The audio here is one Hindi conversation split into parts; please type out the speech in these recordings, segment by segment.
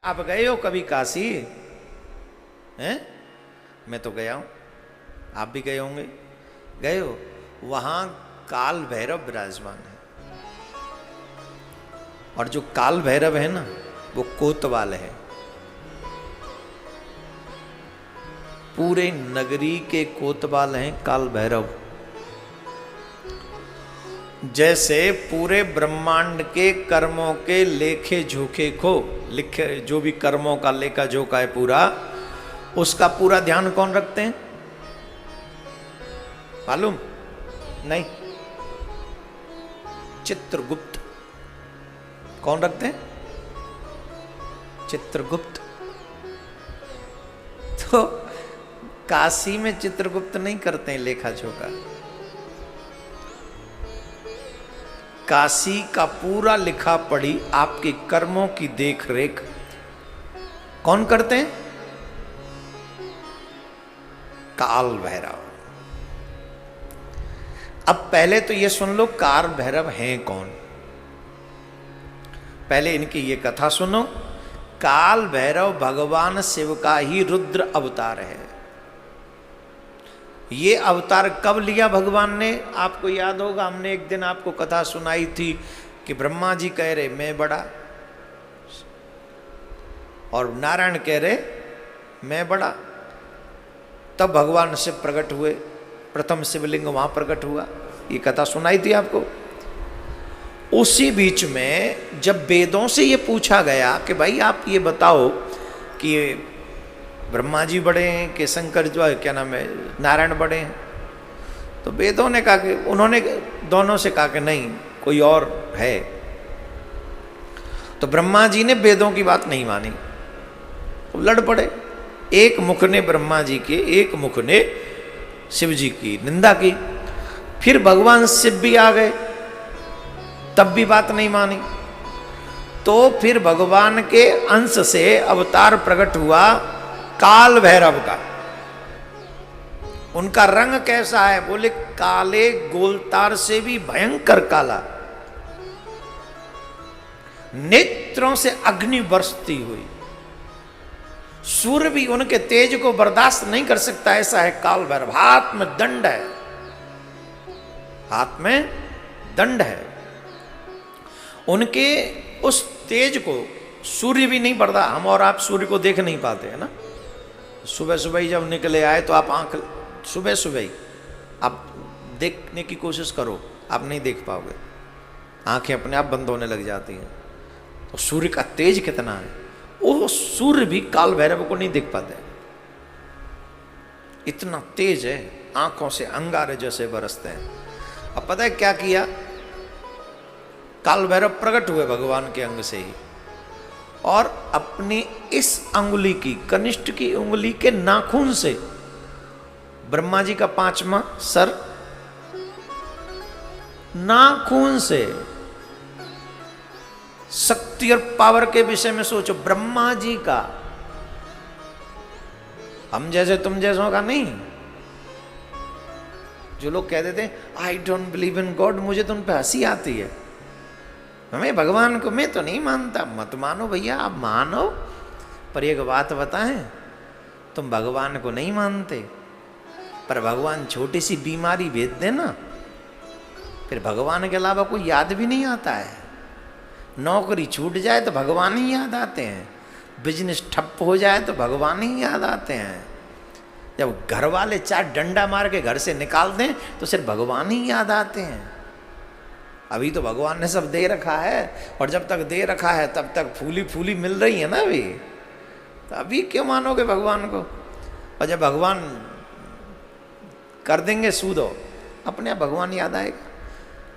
आप गए हो कभी काशी? हैं? मैं तो गया हूं, आप भी गए होंगे। गए हो? वहां काल भैरव विराजमान है, और जो काल भैरव है ना वो कोतवाल है। पूरे नगरी के कोतवाल हैं काल भैरव। जैसे पूरे ब्रह्मांड के कर्मों के लेखे जोखे को लिखे, जो भी कर्मों का लेखा जोखा है पूरा, उसका पूरा ध्यान कौन रखते हैं मालूम? नहीं, चित्रगुप्त। कौन रखते हैं? चित्रगुप्त। तो काशी में चित्रगुप्त नहीं करते हैं लेखा जोखा। काशी का पूरा लिखा पढ़ी, आपके कर्मों की देख रेख कौन करते हैं? काल भैरव। अब पहले तो ये सुन लो काल भैरव हैं कौन। पहले इनकी ये कथा सुनो। काल भैरव भगवान शिव का ही रुद्र अवतार है। ये अवतार कब लिया भगवान ने? आपको याद होगा, हमने एक दिन आपको कथा सुनाई थी कि ब्रह्मा जी कह रहे मैं बड़ा, और नारायण कह रहे मैं बड़ा। तब भगवान शिव प्रकट हुए, प्रथम शिवलिंग वहां प्रकट हुआ। ये कथा सुनाई थी आपको। उसी बीच में जब वेदों से ये पूछा गया कि भाई आप ये बताओ कि ब्रह्मा जी बड़े हैं कि शंकर जो है क्या नाम है नारायण बड़े हैं, तो वेदों ने कहा कि उन्होंने दोनों से कहा कि नहीं कोई और है। तो ब्रह्मा जी ने वेदों की बात नहीं मानी, तो लड़ पड़े। एक मुख ने ब्रह्मा जी के, एक मुख ने शिव जी की निंदा की। फिर भगवान शिव भी आ गए, तब भी बात नहीं मानी। तो फिर भगवान के अंश से अवतार प्रकट हुआ काल भैरव का। उनका रंग कैसा है? बोले काले गोलतार से भी भयंकर काला, नेत्रों से अग्नि बरसती हुई, सूर्य भी उनके तेज को बर्दाश्त नहीं कर सकता, ऐसा है काल भैरव। हाथ में दंड है, हाथ में दंड है। उनके उस तेज को सूर्य भी नहीं पड़ता। हम और आप सूर्य को देख नहीं पाते है ना। सुबह सुबह ही जब निकले आए तो आप आंख, सुबह सुबह ही आप देखने की कोशिश करो, आप नहीं देख पाओगे, आंखें अपने आप बंद होने लग जाती हैं। तो सूर्य का तेज कितना है, वो सूर्य भी काल भैरव को नहीं देख पाते, इतना तेज है, आंखों से अंगारे जैसे बरसते हैं। अब पता है क्या किया? काल भैरव प्रकट हुए भगवान के अंग से ही, और अपनी इस अंगुली की, कनिष्ठ की उंगली के नाखून से ब्रह्मा जी का 5वां सर, नाखून से। शक्ति और पावर के विषय में सोचो, ब्रह्मा जी का, हम जैसे तुम जैसों का नहीं। जो लोग कह देते हैं I don't believe in God, मुझे तो उन पर हंसी आती है। हमें भगवान को मैं तो नहीं मानता। मत मानो भैया, आप मानो, पर एक बात बताएं, तुम भगवान को नहीं मानते, पर भगवान छोटी सी बीमारी भेज दे ना, फिर भगवान के अलावा कोई याद भी नहीं आता है। नौकरी छूट जाए तो भगवान ही याद आते हैं, बिजनेस ठप्प हो जाए तो भगवान ही याद आते हैं, जब घर वाले 4 डंडा मार के घर से निकाल दें तो सिर्फ भगवान ही याद आते हैं। अभी तो भगवान ने सब दे रखा है, और जब तक दे रखा है तब तक फूली फूली मिल रही है ना अभी, तो अभी क्यों मानोगे भगवान को? और जब भगवान कर देंगे सूदो, अपने आप भगवान याद आएगा।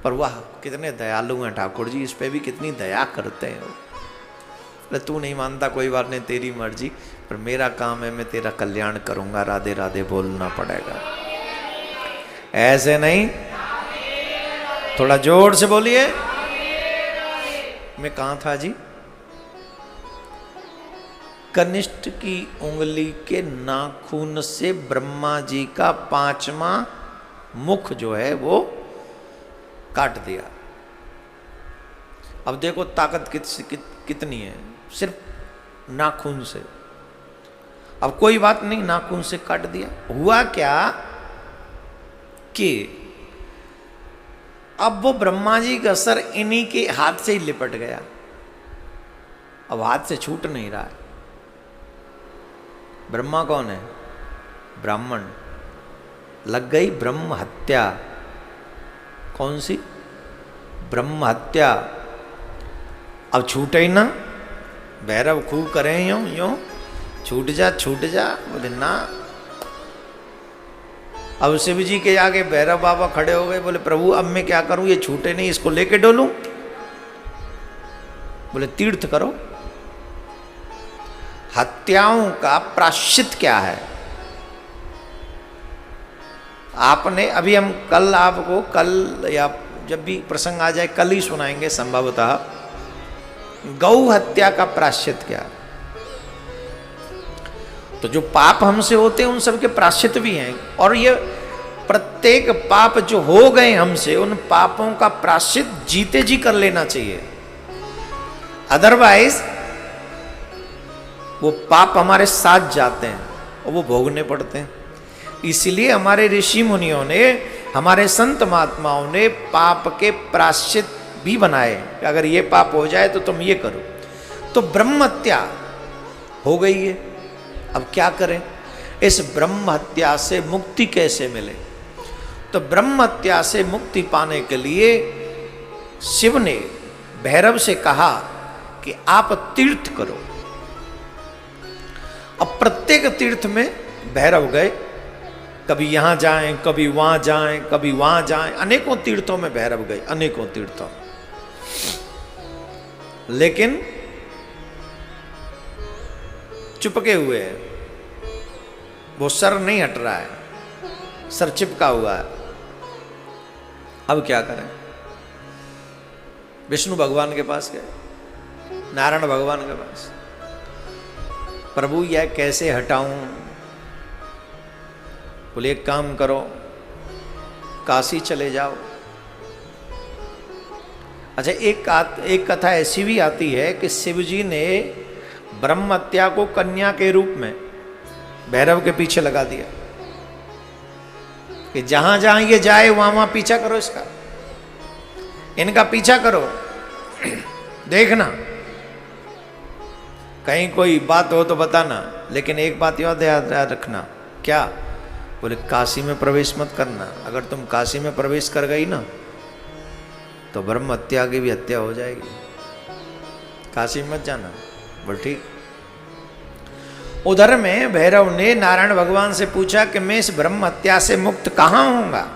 पर वाह कितने दयालु हैं ठाकुर जी, इस पे भी कितनी दया करते हैं। अरे तू नहीं मानता कोई बात नहीं, तेरी मर्जी, पर मेरा काम है, मैं तेरा कल्याण करूंगा, राधे राधे बोलना पड़ेगा, ऐसे नहीं। थोड़ा जोर से बोलिए। मैं कहां था जी? कनिष्ठ की उंगली के नाखून से ब्रह्मा जी का 5वां मुख जो है वो काट दिया। अब देखो ताकत कितनी है। सिर्फ नाखून से। अब कोई बात नहीं, नाखून से काट दिया। हुआ क्या कि अब वो ब्रह्मा जी का सर इन्हीं के हाथ से ही लिपट गया, अब हाथ से छूट नहीं रहा है। ब्रह्मा कौन है? ब्राह्मण। लग गई ब्रह्म हत्या। कौन सी? ब्रह्म हत्या। अब छूटे ही ना, भैरव खूब करें यूं यूं, छूट जा छूट जा, बोले ना। अब शिव जी के आगे भैरव बाबा खड़े हो गए, बोले प्रभु अब मैं क्या करूं, ये छूटे नहीं, इसको लेके डोलूं? बोले तीर्थ करो। हत्याओं का प्रायश्चित क्या है? आपने अभी, हम कल आपको, कल या जब भी प्रसंग आ जाए कल ही सुनाएंगे संभवतः, गौ हत्या का प्रायश्चित क्या। तो जो पाप हमसे होते हैं उन सब के प्रायश्चित भी हैं, और ये प्रत्येक पाप जो हो गए हमसे, उन पापों का प्रायश्चित जीते जी कर लेना चाहिए। अदरवाइज वो पाप हमारे साथ जाते हैं और वो भोगने पड़ते हैं। इसलिए हमारे ऋषि मुनियों ने, हमारे संत महात्माओं ने पाप के प्रायश्चित भी बनाए, अगर ये पाप हो जाए तो तुम ये करो। तो ब्रह्म हत्या हो गई है, अब क्या करें? इस ब्रह्म हत्या से मुक्ति कैसे मिले? तो ब्रह्म हत्या से मुक्ति पाने के लिए शिव ने भैरव से कहा कि आप तीर्थ करो। अब प्रत्येक तीर्थ में भैरव गए, कभी यहां जाएं, कभी वहां जाएं, कभी वहां जाएं, अनेकों तीर्थों में भैरव गए, अनेकों तीर्थों। लेकिन चुपके हुए हैं, वो सर नहीं हट रहा है, सर चिपका हुआ है। अब क्या करें? विष्णु भगवान के पास गए, नारायण भगवान के पास, प्रभु यह कैसे हटाऊं? बोले एक काम करो, काशी चले जाओ। अच्छा, एक कथा ऐसी भी आती है कि शिव जी ने ब्रह्म हत्या को कन्या के रूप में भैरव के पीछे लगा दिया कि जहां जहां ये जाए वहां वहां पीछा करो इसका, इनका पीछा करो, देखना कहीं कोई बात हो तो बताना, लेकिन एक बात याद रखना। क्या? बोले काशी में प्रवेश मत करना, अगर तुम काशी में प्रवेश कर गई ना तो ब्रह्म हत्या की भी हत्या हो जाएगी, काशी मत जाना। बोल ठीक। उधर में भैरव ने नारायण भगवान से पूछा कि मैं इस ब्रह्म हत्या से मुक्त कहां होऊंगा?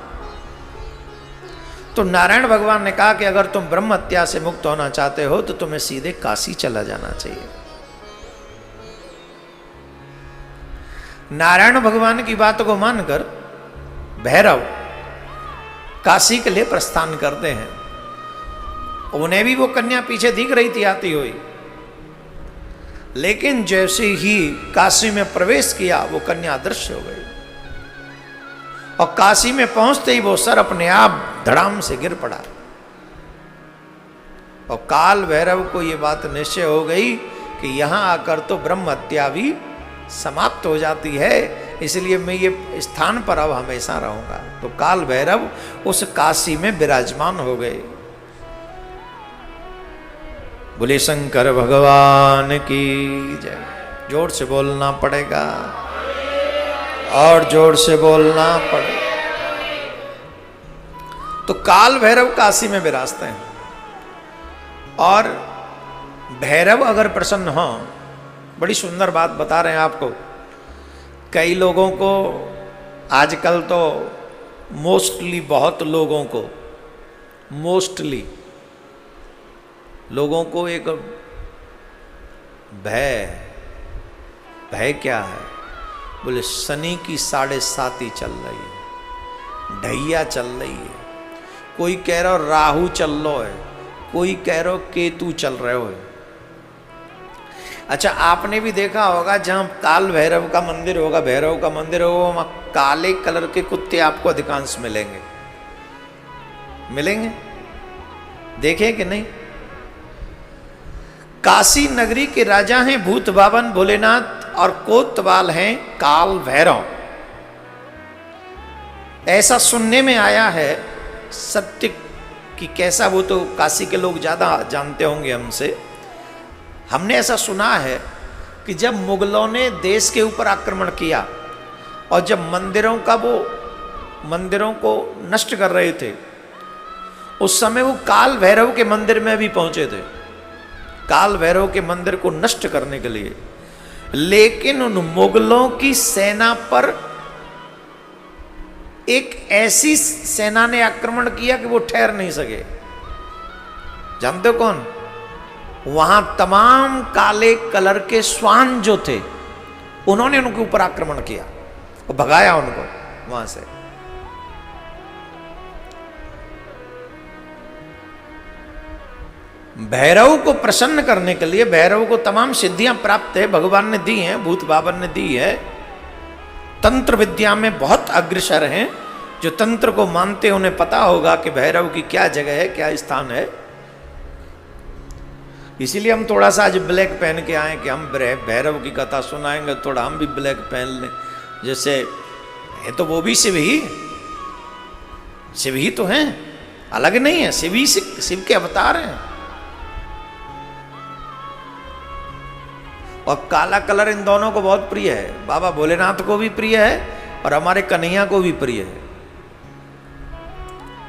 तो नारायण भगवान ने कहा कि अगर तुम ब्रह्म हत्या से मुक्त होना चाहते हो तो तुम्हें सीधे काशी चला जाना चाहिए। नारायण भगवान की बात को मानकर भैरव काशी के लिए प्रस्थान करते हैं। उन्हें भी वो कन्या पीछे दिख रही थी आती हुई, लेकिन जैसे ही काशी में प्रवेश किया वो कन्या अदृश्य हो गई, और काशी में पहुंचते ही वो सर अपने आप धड़ाम से गिर पड़ा। और काल भैरव को ये बात निश्चय हो गई कि यहां आकर तो ब्रह्म हत्या भी समाप्त हो जाती है, इसलिए मैं ये स्थान पर अब हमेशा रहूंगा। तो काल भैरव उस काशी में विराजमान हो गए। बोले शंकर भगवान की जय। जोर से बोलना पड़ेगा, और जोर से बोलना पड़ेगा। तो काल भैरव काशी में विराजते हैं, और भैरव अगर प्रसन्न हो, बड़ी सुंदर बात बता रहे हैं आपको। कई लोगों को आजकल तो मोस्टली, बहुत लोगों को, मोस्टली लोगों को एक भय क्या है? बोले शनि की 7.5 चल रही है, ढैया चल रही है, कोई कह रहा राहु चल रहा है, कोई कह रहा केतु चल रहे हो। अच्छा, आपने भी देखा होगा जहां काल भैरव का मंदिर होगा, भैरव का मंदिर होगा, वहां काले कलर के कुत्ते आपको अधिकांश मिलेंगे, मिलेंगे, देखे कि नहीं? काशी नगरी के राजा हैं भूत बावन भोलेनाथ और कोतवाल हैं काल भैरव। ऐसा सुनने में आया है, सत्य कि कैसा वो तो काशी के लोग ज़्यादा जानते होंगे हमसे। हमने ऐसा सुना है कि जब मुगलों ने देश के ऊपर आक्रमण किया और जब मंदिरों को नष्ट कर रहे थे, उस समय वो काल भैरव के मंदिर में भी पहुंचे थे, काल भैरव के मंदिर को नष्ट करने के लिए। लेकिन उन मुगलों की सेना पर एक ऐसी सेना ने आक्रमण किया कि वो ठहर नहीं सके। जानते हो कौन? वहां तमाम काले कलर के श्वान जो थे, उन्होंने उनके ऊपर आक्रमण किया और भगाया उनको वहां से। भैरव को प्रसन्न करने के लिए, भैरव को तमाम सिद्धियां प्राप्त है, भगवान ने दी हैं, भूत बाबन ने दी है। तंत्र विद्या में बहुत अग्रसर हैं। जो तंत्र को मानते हैं उन्हें पता होगा कि भैरव की क्या जगह है, क्या स्थान है। इसीलिए हम थोड़ा सा आज ब्लैक पहन के आए कि हम भैरव की कथा सुनाएंगे, थोड़ा हम भी ब्लैक पहन लें। जैसे है तो वो भी शिव ही तो हैं, अलग नहीं है। शिव के अवतार हैं। और काला कलर इन दोनों को बहुत प्रिय है। बाबा भोलेनाथ को भी प्रिय है और हमारे कन्हैया को भी प्रिय है।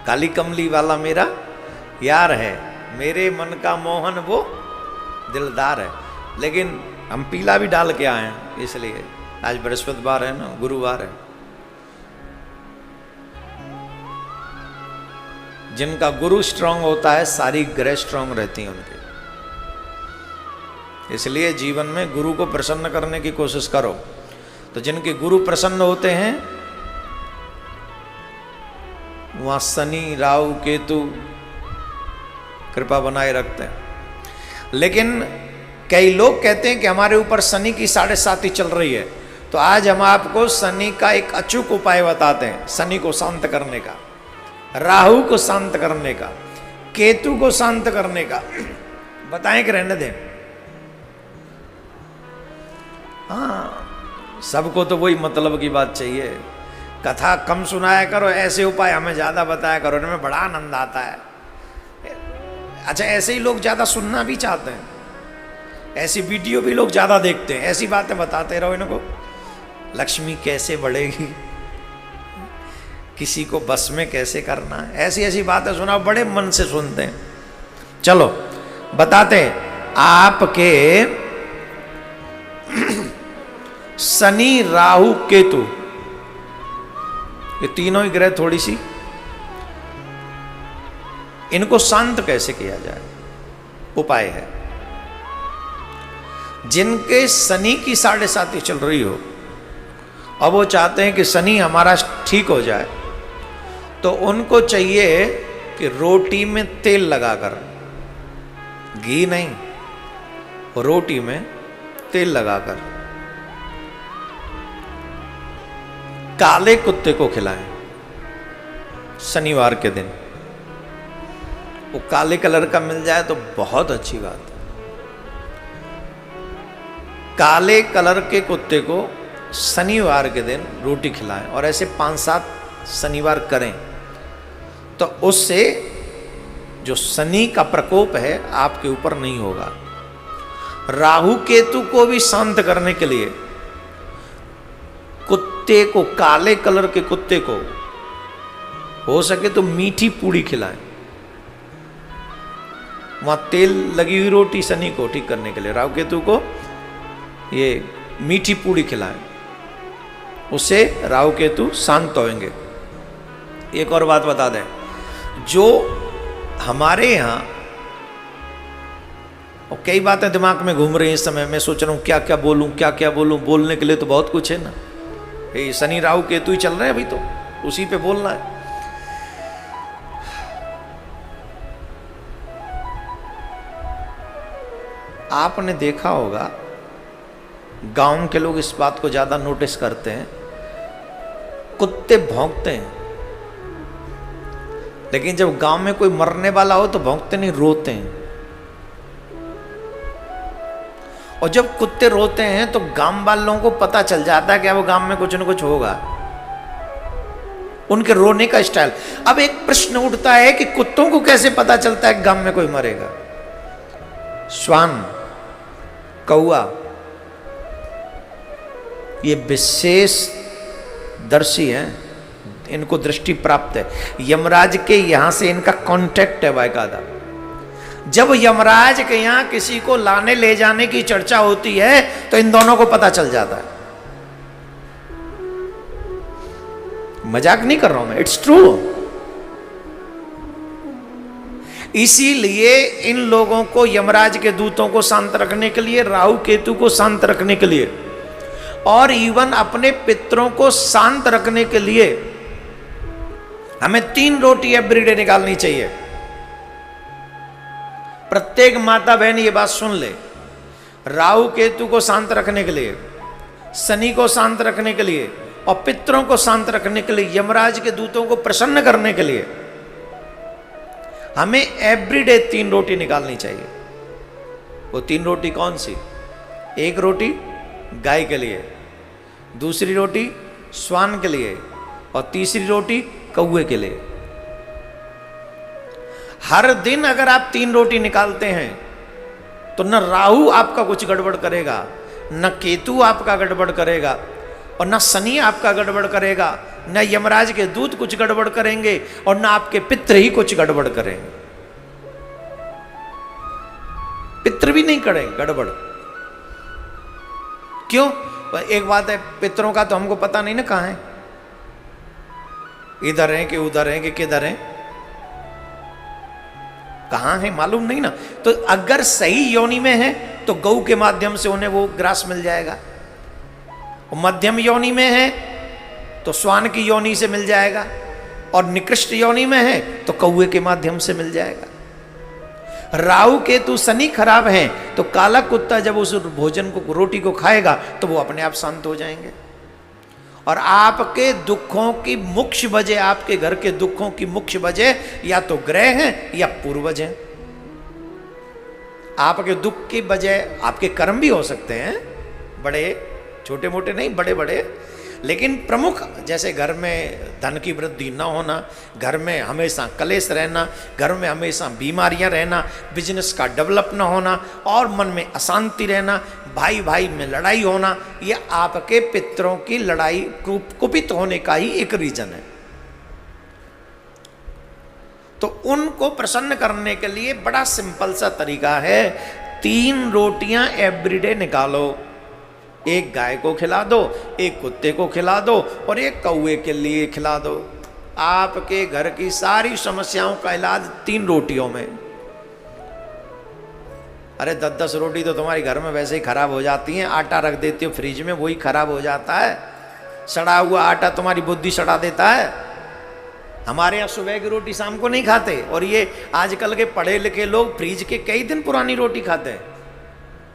काली कमली वाला मेरा यार है, मेरे मन का मोहन वो दिलदार है। लेकिन हम पीला भी डाल के आए हैं, इसलिए आज बृहस्पतिवार है ना, गुरुवार है। जिनका गुरु स्ट्रांग होता है, सारी ग्रह स्ट्रांग रहती हैं उनके। इसलिए जीवन में गुरु को प्रसन्न करने की कोशिश करो। तो जिनके गुरु प्रसन्न होते हैं, वहां शनि राहु केतु कृपा बनाए रखते हैं। लेकिन कई लोग कहते हैं कि हमारे ऊपर शनि की 7.5 चल रही है। तो आज हम आपको शनि का एक अचूक उपाय बताते हैं, शनि को शांत करने का, राहु को शांत करने का, केतु को शांत करने का। बताएं कि रहने दें? हाँ, सबको तो वही मतलब की बात चाहिए। कथा कम सुनाया करो, ऐसे उपाय हमें ज़्यादा बताया करो, इनमें बड़ा आनंद आता है। अच्छा, ऐसे ही लोग ज़्यादा सुनना भी चाहते हैं, ऐसी वीडियो भी लोग ज़्यादा देखते हैं। ऐसी बातें बताते रहो इनको, लक्ष्मी कैसे बढ़ेगी, किसी को बस में कैसे करना है, ऐसी ऐसी बातें सुनाओ, बड़े मन से सुनते हैं। चलो बताते हैं। आपके शनि राहु केतु, ये तीनों ही ग्रह थोड़ी सी, इनको शांत कैसे किया जाए, उपाय है। जिनके शनि की 7.5 चल रही हो, अब वो चाहते हैं कि शनि हमारा ठीक हो जाए, तो उनको चाहिए कि रोटी में तेल लगाकर, घी नहीं, रोटी में तेल लगाकर काले कुत्ते को खिलाएं शनिवार के दिन। वो काले कलर का मिल जाए तो बहुत अच्छी बात है। काले कलर के कुत्ते को शनिवार के दिन रोटी खिलाएं और ऐसे 5-7 शनिवार करें, तो उससे जो शनि का प्रकोप है आपके ऊपर नहीं होगा। राहु केतु को भी शांत करने के लिए कुत्ते को, काले कलर के कुत्ते को हो सके तो मीठी पूड़ी खिलाएं। वहां तेल लगी हुई रोटी शनि को ठीक करने के लिए, राहु केतु को ये मीठी पूड़ी खिलाएं, उससे राहु केतु शांत होंगे। एक और बात बता दें, जो हमारे यहाँ और कई बातें दिमाग में घूम रही हैं इस समय, मैं सोच रहा हूँ क्या क्या बोलूँ, क्या क्या बोलूँ। बोलने के लिए तो बहुत कुछ है ना, ये शनि राहु केतु ही चल रहे हैं अभी, तो उसी पे बोलना है। आपने देखा होगा, गांव के लोग इस बात को ज्यादा नोटिस करते हैं, कुत्ते भौंकते हैं, लेकिन जब गांव में कोई मरने वाला हो तो भौंकते नहीं, रोते हैं। और जब कुत्ते रोते हैं तो गांव वालों को पता चल जाता है कि वो गांव में कुछ न कुछ होगा, उनके रोने का स्टाइल। अब एक प्रश्न उठता है कि कुत्तों को कैसे पता चलता है गांव में कोई मरेगा? श्वान, कौआ, ये विशेष दर्शी हैं, इनको दृष्टि प्राप्त है। यमराज के यहां से इनका कांटेक्ट है बाकायदा। जब यमराज के यहां किसी को लाने ले जाने की चर्चा होती है तो इन दोनों को पता चल जाता है। मजाक नहीं कर रहा हूं मैं, इट्स ट्रू। इसीलिए इन लोगों को, यमराज के दूतों को शांत रखने के लिए, राहु केतु को शांत रखने के लिए, और इवन अपने पितरों को शांत रखने के लिए हमें 3 रोटी एवरीडे निकालनी चाहिए। प्रत्येक माता बहन ये बात सुन ले। राहु केतु को शांत रखने के लिए, शनि को शांत रखने के लिए और पितरों को शांत रखने के लिए, यमराज के दूतों को प्रसन्न करने के लिए हमें एवरीडे 3 रोटी निकालनी चाहिए। वो 3 रोटी कौन सी? एक रोटी गाय के लिए, दूसरी रोटी श्वान के लिए और तीसरी रोटी कौवे के लिए। हर दिन अगर आप 3 रोटी निकालते हैं तो न राहु आपका कुछ गड़बड़ करेगा, न केतु आपका गड़बड़ करेगा, और न शनि आपका गड़बड़ करेगा, न यमराज के दूत कुछ गड़बड़ करेंगे, और न आपके पितृ ही कुछ गड़बड़ करेंगे। पितृ भी नहीं करेंगे गड़बड़। क्यों? एक बात है, पितरों का तो हमको पता नहीं ना कहां है, इधर है कि उधर है कि किधर है, कहां है मालूम नहीं ना। तो अगर सही योनि में है तो गौ के माध्यम से उन्हें वो ग्रास मिल जाएगा, और मध्यम योनि में है तो श्वान की योनि से मिल जाएगा, और निकृष्ट योनि में है तो कौवे के माध्यम से मिल जाएगा। राहु केतु शनि खराब है तो काला कुत्ता जब उस भोजन को, रोटी को खाएगा तो वो अपने आप शांत हो जाएंगे। और आपके दुखों की मुख्य वजह, आपके घर के दुखों की मुख्य वजह या तो ग्रह हैं या पूर्वज हैं। आपके दुख की वजह आपके कर्म भी हो सकते हैं, बड़े छोटे मोटे नहीं, बड़े बड़े, लेकिन प्रमुख जैसे घर में धन की वृद्धि न होना, घर में हमेशा कलेश रहना, घर में हमेशा बीमारियां रहना, बिजनेस का डेवलप न होना और मन में अशांति रहना, भाई भाई में लड़ाई होना, ये आपके पितरों की लड़ाई कुपित होने का ही एक रीजन है। तो उनको प्रसन्न करने के लिए बड़ा सिंपल सा तरीका है, 3 रोटियां एवरीडे निकालो। एक गाय को खिला दो, एक कुत्ते को खिला दो और एक कौवे के लिए खिला दो। आपके घर की सारी समस्याओं का इलाज 3 रोटियों में। अरे 10-10 रोटी तो तुम्हारे घर में वैसे ही खराब हो जाती हैं, आटा रख देती हो फ्रिज में, वही खराब हो जाता है। सड़ा हुआ आटा तुम्हारी बुद्धि सड़ा देता है। हमारे यहाँ सुबह की रोटी शाम को नहीं खाते, और ये आजकल के पढ़े लिखे लोग फ्रिज के कई दिन पुरानी रोटी खाते हैं।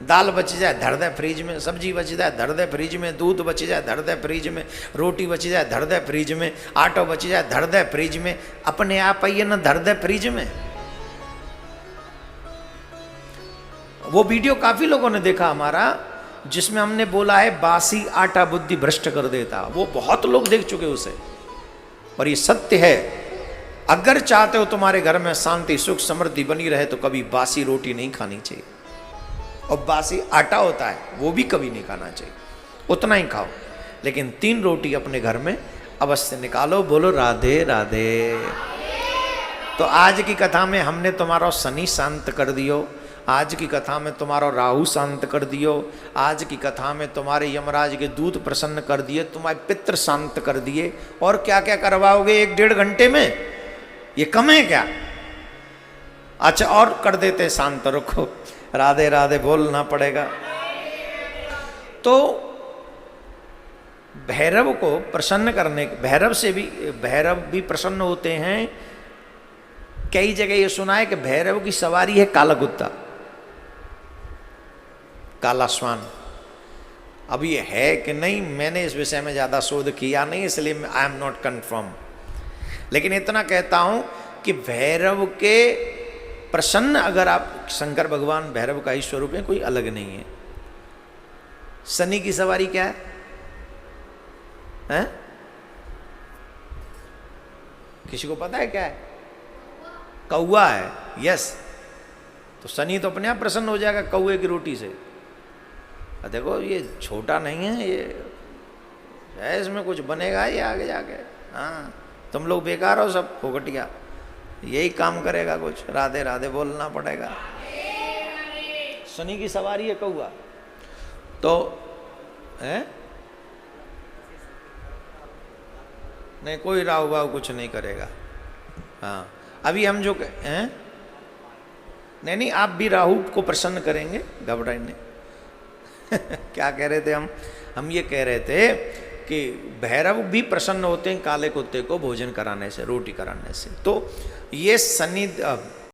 दाल बच जाए धर दे फ्रिज में, सब्जी बच जाए धर दे फ्रिज में, दूध बच जाए धर दे फ्रिज में, रोटी बच जाए धर दे फ्रिज में, आटा बच जाए धर दे फ्रिज में। अपने आप आइए ना धर दे फ्रिज में। वो वीडियो काफी लोगों ने देखा हमारा, जिसमें हमने बोला है बासी आटा बुद्धि भ्रष्ट कर देता। वो बहुत लोग देख चुके उसे, और ये सत्य है। अगर चाहते हो तुम्हारे घर में शांति सुख समृद्धि बनी रहे तो कभी बासी रोटी नहीं खानी चाहिए, और बासी आटा होता है वो भी कभी नहीं खाना चाहिए, उतना ही खाओ। लेकिन 3 रोटी अपने घर में अवश्य निकालो। बोलो राधे राधे। तो आज की कथा में हमने तुम्हारा शनि शांत कर दियो, आज की कथा में तुम्हारा राहु शांत कर दियो, आज की कथा में तुम्हारे यमराज के दूत प्रसन्न कर दिए, तुम्हारे पितृ शांत कर दिए। और क्या क्या करवाओगे 1-1.5 घंटे में? ये कम है क्या? अच्छा और कर देते शांत, रखो राधे राधे बोलना पड़ेगा। तो भैरव को प्रसन्न करने, भैरव से भी, भैरव भी प्रसन्न होते हैं। कई जगह ये सुना है कि भैरव की सवारी है काला कुत्ता, काला श्वान। अब ये है कि नहीं, मैंने इस विषय में ज़्यादा शोध किया नहीं, इसलिए आई एम नॉट कन्फर्म। लेकिन इतना कहता हूं कि भैरव के प्रसन्न, अगर आप, शंकर भगवान भैरव का ही स्वरूप है, कोई अलग नहीं है। शनि की सवारी क्या है? हैं? किसी को पता है क्या है? कौवा है। यस, तो शनि तो अपने आप प्रसन्न हो जाएगा कौवे की रोटी से। देखो ये छोटा नहीं है, ये है, इसमें कुछ बनेगा ये आगे जाके। हाँ, तुम लोग बेकार हो सब फोकटिया, यही काम करेगा कुछ। राधे राधे बोलना पड़ेगा। शनि की सवारी है कौवा। तो है नहीं, कोई राहु वाहु कुछ नहीं करेगा। हाँ, अभी हम जो हैं, नहीं नहीं, आप भी राहु को प्रसन्न करेंगे, घबराएंगे। क्या कह रहे थे हम ये कह रहे थे कि भैरव भी प्रसन्न होते हैं काले कुत्ते को भोजन कराने से, रोटी कराने से। तो ये शनि